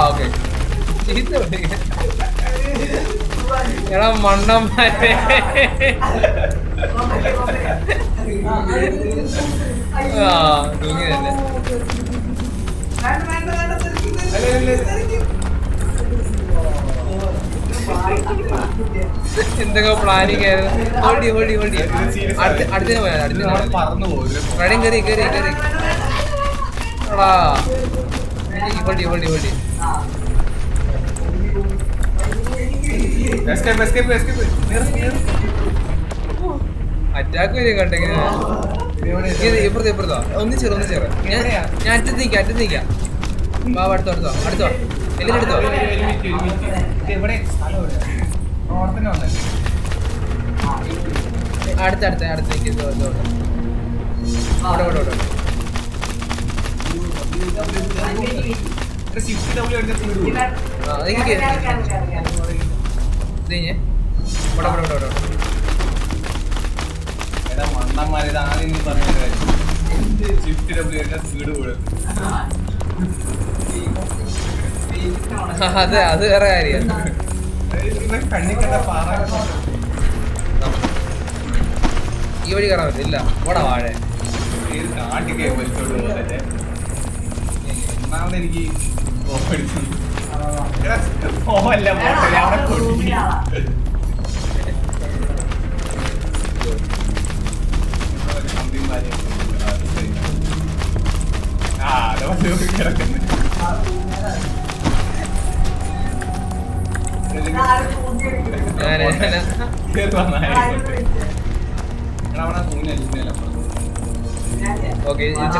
Okay എടാ മണ്ടന്മാരെ തൂങ്ങി തന്നെ എന്തൊക്കെ പ്ലാനിങ് ആയിരുന്നു. ഹോൾഡി ഹോൾഡി ഹോൾഡി അടുത്തേക്ക് പോയാ അടുത്തേക്ക് കയറി കയറി കയറി എടാ ഹോൾഡി ഹോൾഡി ഹോൾഡി അറ്റാക്ക് വരും കണ്ടെങ്കിൽ ഇപ്പുറത്തോ ഇപ്പുറത്തോ ഒന്നിച്ചേറ് ഞാൻ അറ്റത്ത് നിൽക്കാം ബാബ അടുത്തോ എല്ലാം എടുത്തോ അടുത്ത് നിൽക്കുന്നു മണ്ടന്മാരെ ആദ്യം നീ പറഞ്ഞ സ്വിഫ്റ്റ് ഡബ്ല്യു സ്പീഡ് കൂടും. അത് വേറെ കാര്യം. കണ്ണിക്കണ്ട പാറ ഈ വഴി കയറാൻ പറ്റില്ല. ഓടാ വാഴ കാട്ടിക്കേ വലിച്ചോണ്ട് പോകുന്നല്ലേ. ഒന്നാമത് എനിക്ക് പോവല്ല അവിടെ കൊണ്ടി കിടക്കുന്നു. ഓക്കെ ഒന്ന്